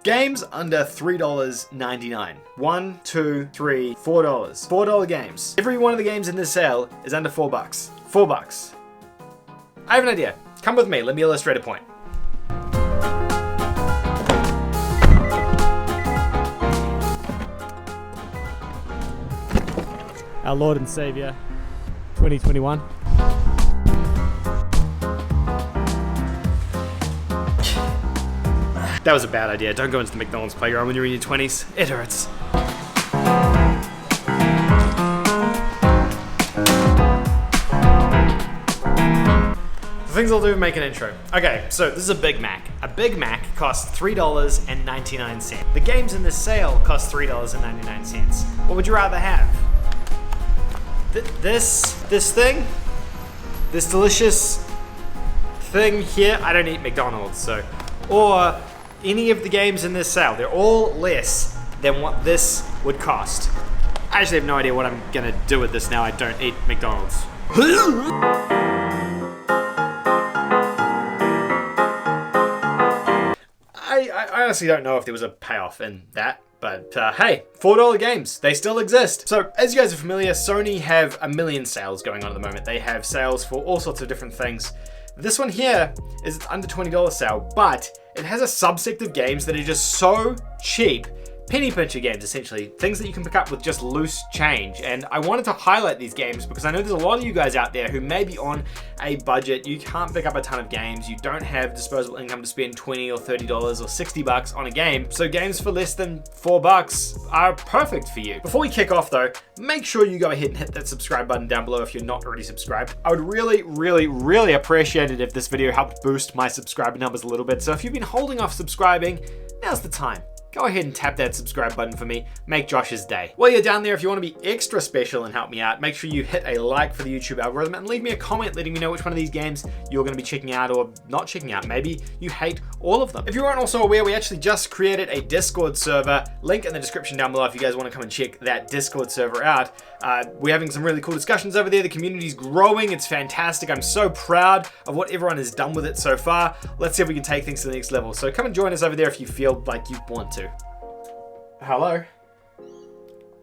Games under $3.99. $1, $2, $3, $4. $4 games. Every one of the games in this sale is under $4. $4. I have an idea. Come with me, let me illustrate a point. Our Lord and Savior, 2021. That was a bad idea. Don't go into the McDonald's playground when you're in your 20s. It hurts. The things I'll do to make an intro. Okay, so this is a Big Mac. A Big Mac costs $3.99. The games in this sale cost $3.99. What would you rather have? This thing? This delicious thing here? I don't eat McDonald's, so... Or any of the games in this sale. They're all less than what this would cost. I actually have no idea what I'm gonna do with this now I don't eat McDonald's. I honestly don't know if there was a payoff in that. But hey, $4 games, they still exist. So as you guys are familiar, Sony have a million sales going on at the moment. They have sales for all sorts of different things. This one here is under $20 sale, but it has a subsect of games that are just so cheap. Penny pincher games, essentially. Things that you can pick up with just loose change. And I wanted to highlight these games because I know there's a lot of you guys out there who may be on a budget. You can't pick up a ton of games. You don't have disposable income to spend $20 or $30 or $60 on a game. So games for less than $4 are perfect for you. Before we kick off though, make sure you go ahead and hit that subscribe button down below if you're not already subscribed. I would really appreciate it if this video helped boost my subscriber numbers a little bit. So if you've been holding off subscribing, now's the time. Go ahead and tap that subscribe button for me. Make Josh's day. While you're down there, if you want to be extra special and help me out, make sure you hit a like for the YouTube algorithm and leave me a comment letting me know which one of these games you're going to be checking out or not checking out. Maybe you hate all of them. If you weren't also aware, we actually just created a Discord server. Link in the description down below if you guys want to come and check that Discord server out. We're having some really cool discussions over there. The community's growing. It's fantastic. I'm so proud of what everyone has done with it so far. Let's see if we can take things to the next level. So come and join us over there if you feel like you want to. Hello.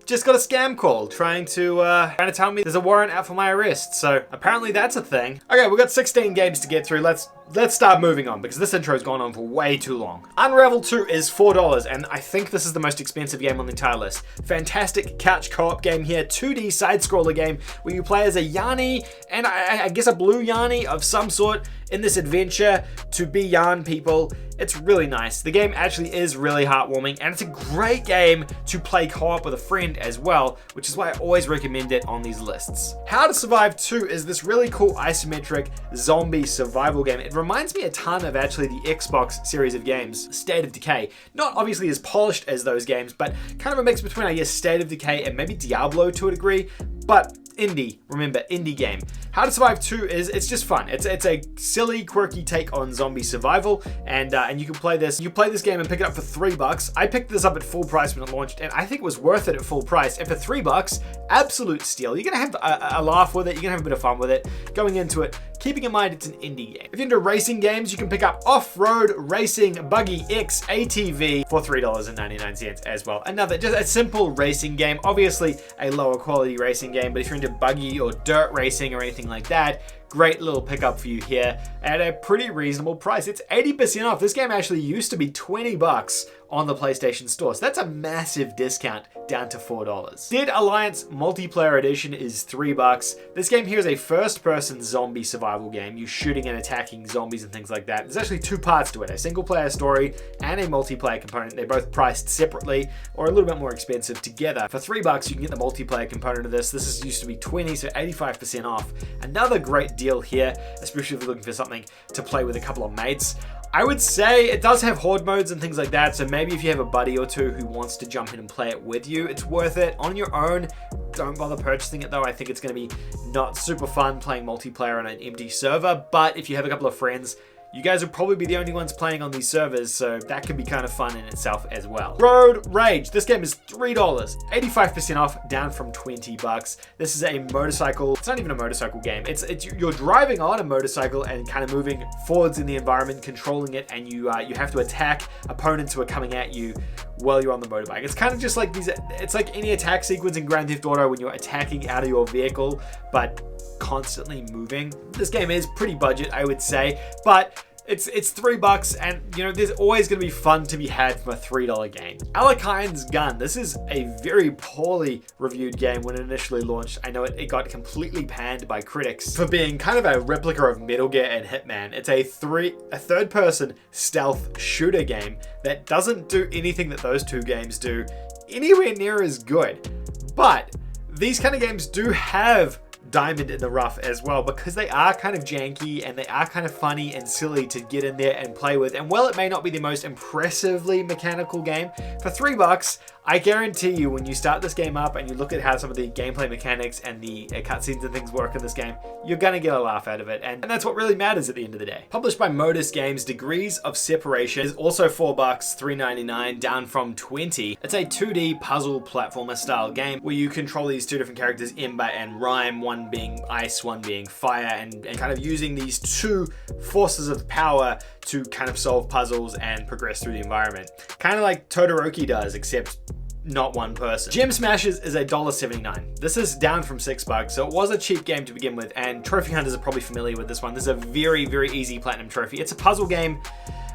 Just got a scam call trying to tell me there's a warrant out for my arrest. So apparently that's a thing. Okay, we've got 16 games to get through. Let's start moving on because this intro's gone on for way too long. Unravel 2 is $4 and I think this is the most expensive game on the entire list. Fantastic couch co-op game here, 2D side-scroller game where you play as a Yarny and I guess a blue Yarny of some sort in this adventure to be yarn people. It's really nice. The game actually is really heartwarming and it's a great game to play co-op with a friend as well, which is why I always recommend it on these lists. How to Survive 2 is this really cool isometric zombie survival game. It reminds me a ton of actually the Xbox series of games, State of Decay. Not obviously as polished as those games, but kind of a mix between, I guess, State of Decay and maybe Diablo to a degree, but indie, remember, indie game. How to Survive 2 it's just fun. It's a silly, quirky take on zombie survival, and you can play this. You play this game and pick it up for $3. I picked this up at full price when it launched, and I think it was worth it at full price. And for $3, absolute steal. You're gonna have a laugh with it. You're gonna have a bit of fun with it. Going into it, keeping in mind it's an indie game. If you're into racing games, you can pick up Off-Road Racing Buggy X ATV for $3.99 as well. Another, just a simple racing game. Obviously a lower quality racing game, but if you're into buggy or dirt racing or anything like that, great little pickup for you here at a pretty reasonable price. It's 80% off. This game actually used to be $20 on the PlayStation Store. So that's a massive discount down to $4. Dead Alliance Multiplayer Edition is $3. This game here is a first-person zombie survival game. You're shooting and attacking zombies and things like that. There's actually two parts to it, a single-player story and a multiplayer component. They're both priced separately or a little bit more expensive together. For $3, you can get the multiplayer component of this. This used to be $20, so 85% off. Another great deal here, especially if you're looking for something to play with a couple of mates. I would say it does have horde modes and things like that, so maybe if you have a buddy or two who wants to jump in and play it with you, it's worth it. On your own, don't bother purchasing it though. I think it's going to be not super fun playing multiplayer on an empty server, but if you have a couple of friends, You guys will probably be the only ones playing on these servers, so that can be kind of fun in itself as well. Road Rage. This game is $3, 85% off, down from 20 bucks. This is a motorcycle. It's not even a motorcycle game. It's you're driving on a motorcycle and kind of moving forwards in the environment, controlling it, and you have to attack opponents who are coming at you while you're on the motorbike. It's kind of just like these. It's like any attack sequence in Grand Theft Auto when you're attacking out of your vehicle, but constantly moving. This game is pretty budget, I would say, but it's $3, and you know there's always going to be fun to be had from a $3 game. Alakai's Gun. This is a very poorly reviewed game when it initially launched. I know it got completely panned by critics for being kind of a replica of Metal Gear and Hitman. It's a third-person stealth shooter game that doesn't do anything that those two games do anywhere near as good. But these kind of games do have diamond in the rough as well, because they are kind of janky and they are kind of funny and silly to get in there and play with. And while it may not be the most impressively mechanical game, for $3, I guarantee you when you start this game up and you look at how some of the gameplay mechanics and the cutscenes and things work in this game, you're gonna get a laugh out of it, and that's what really matters at the end of the day. Published by Modus Games, Degrees of Separation is also $4, $3.99, down from 20. It's a 2D puzzle platformer style game where you control these two different characters, Ember and Rhyme, one being ice, one being fire, and kind of using these two forces of power to kind of solve puzzles and progress through the environment. Kind of like Todoroki does, except not one person. Gem Smashers is $1.79. This is down from $6, so it was a cheap game to begin with, and trophy hunters are probably familiar with this one. This is a very, very easy platinum trophy. It's a puzzle game.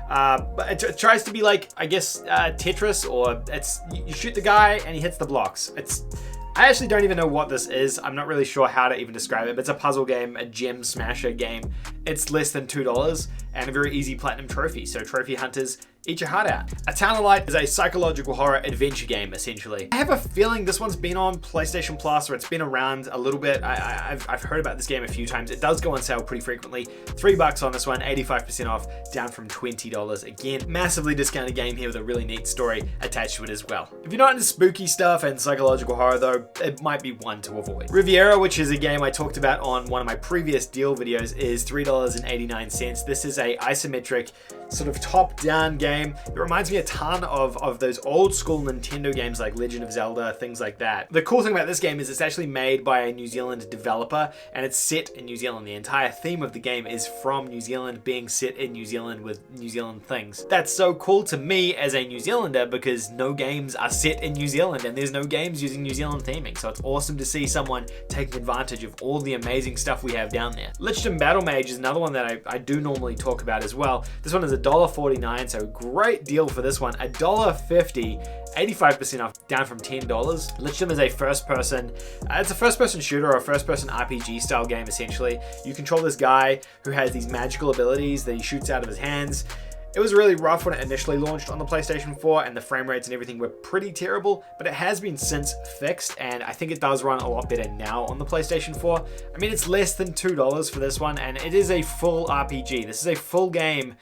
But it tries to be like, I guess, Tetris, or you shoot the guy and he hits the blocks. I actually don't even know what this is. I'm not really sure how to even describe it, but it's a puzzle game, a gem smasher game. It's less than $2 and a very easy platinum trophy. So trophy hunters, eat your heart out. A Town of Light is a psychological horror adventure game, essentially. I have a feeling this one's been on PlayStation Plus, or it's been around a little bit. I've heard about this game a few times. It does go on sale pretty frequently. $3 on this one, 85% off, down from $20. Again, massively discounted game here with a really neat story attached to it as well. If you're not into spooky stuff and psychological horror though, it might be one to avoid. Riviera, which is a game I talked about on one of my previous deal videos, is $3.89. This is a isometric sort of top-down game. It reminds me a ton of those old school Nintendo games like Legend of Zelda, things like that. The cool thing about this game is it's actually made by a New Zealand developer, and it's set in New Zealand. The entire theme of the game is from New Zealand, being set in New Zealand with New Zealand things. That's so cool to me as a New Zealander, because no games are set in New Zealand and there's no games using New Zealand theming. So it's awesome to see someone taking advantage of all the amazing stuff we have down there. Lichten Battle Mage is another one that I do normally talk about as well. This one is $1.49, so great deal for this one. $1.50, 85% off, down from $10. Lichten is a first-person, it's a first-person shooter or a first-person RPG style game, essentially. You control this guy who has these magical abilities that he shoots out of his hands. It was really rough when it initially launched on the PlayStation 4, and the frame rates and everything were pretty terrible, but it has been since fixed, and I think it does run a lot better now on the PlayStation 4. I mean, it's less than $2 for this one, and it is a full RPG. This is a full game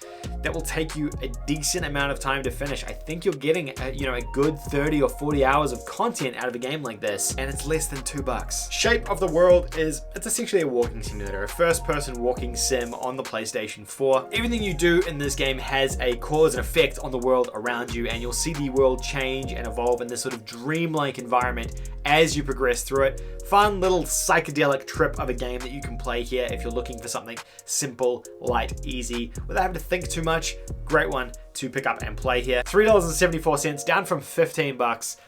that will take you a decent amount of time to finish. I think you're getting a good 30 or 40 hours of content out of a game like this, and it's less than $2. Shape of the World it's essentially a walking simulator, a first-person walking sim on the PlayStation 4. Everything you do in this game has a cause and effect on the world around you, and you'll see the world change and evolve in this sort of dreamlike environment as you progress through it. Fun little psychedelic trip of a game that you can play here if you're looking for something simple, light, easy, without having to think too much. Great one to pick up and play here. $3.74, down from $15,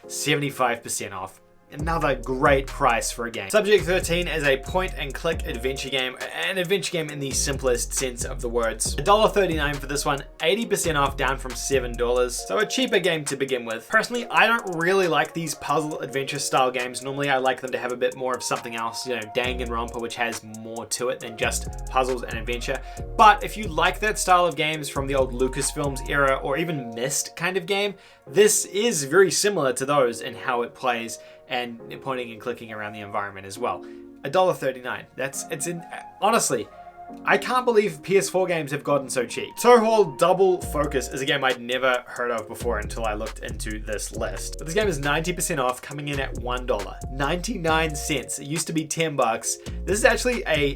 75% off. Another great price for a game. Subject 13 is a point-and-click adventure game, an adventure game in the simplest sense of the words. $1.39 for this one, 80% off, down from $7. So a cheaper game to begin with. Personally, I don't really like these puzzle adventure style games. Normally I like them to have a bit more of something else, Danganronpa, which has more to it than just puzzles and adventure. But if you like that style of games from the old Lucasfilms era, or even Myst kind of game, this is very similar to those in how it plays, and pointing and clicking around the environment as well. $1.39. Honestly, I can't believe PS4 games have gotten so cheap. Toho Double Focus is a game I'd never heard of before until I looked into this list. But this game is 90% off, coming in at $1. 99 cents. It used to be $10. This is actually a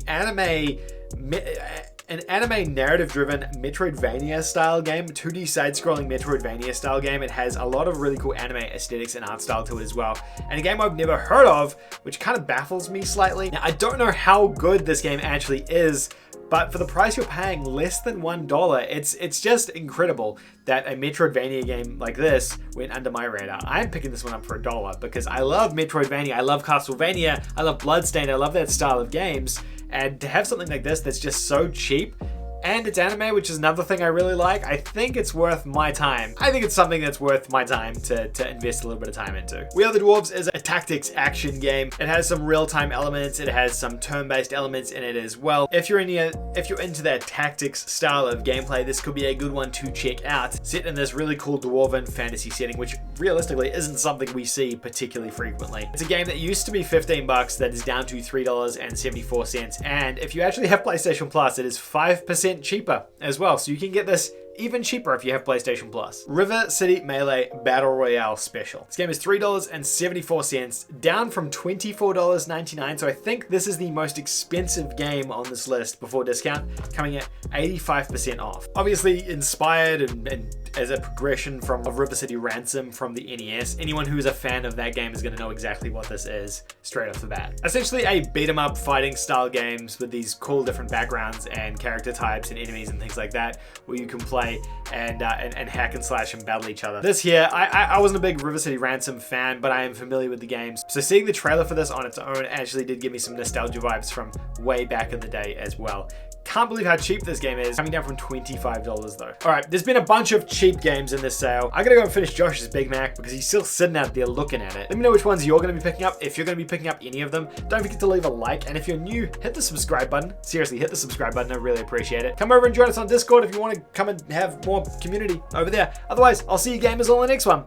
an anime narrative-driven Metroidvania style game, 2D side-scrolling Metroidvania style game. It has a lot of really cool anime aesthetics and art style to it as well. And a game I've never heard of, which kind of baffles me slightly. Now, I don't know how good this game actually is, but for the price you're paying, less than $1, it's just incredible that a Metroidvania game like this went under my radar. I'm picking this one up for $1 because I love Metroidvania, I love Castlevania, I love Bloodstained, I love that style of games. And to have something like this that's just so cheap, and it's anime, which is another thing I really like, I think it's worth my time. I think it's something that's worth my time to invest a little bit of time into. We Are the Dwarves is a tactics action game. It has some real-time elements, it has some turn-based elements in it as well. If you're into that tactics style of gameplay, this could be a good one to check out. Set in this really cool dwarven fantasy setting, which realistically isn't something we see particularly frequently. It's a game that used to be $15 that is down to $3.74, and if you actually have PlayStation Plus, it is 5% cheaper as well, so you can get this even cheaper if you have PlayStation Plus. River City Melee Battle Royale Special. This game is $3.74, down from $24.99, so I think this is the most expensive game on this list before discount, coming at 85% off. Obviously inspired and as a progression from River City Ransom from the NES. Anyone who is a fan of that game is going to know exactly what this is straight off the bat. Essentially a beat 'em up fighting style games with these cool different backgrounds and character types and enemies and things like that, where you can play and hack and slash and battle each other. This here, I wasn't a big River City Ransom fan, but I am familiar with the games. So seeing the trailer for this on its own actually did give me some nostalgia vibes from way back in the day as well. Can't believe how cheap this game is, coming down from $25 though. All right, there's been a bunch of cheap games in this sale. I gotta go and finish Josh's Big Mac because he's still sitting out there looking at it. Let me know which ones you're gonna be picking up, if you're gonna be picking up any of them. Don't forget to leave a like, and if you're new, hit the subscribe button. Seriously, hit the subscribe button, I really appreciate it. Come over and join us on Discord if you wanna come and have more community over there. Otherwise, I'll see you gamers on the next one.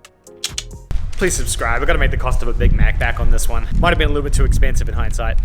Please subscribe, I gotta make the cost of a Big Mac back on this one. Might have been a little bit too expensive in hindsight.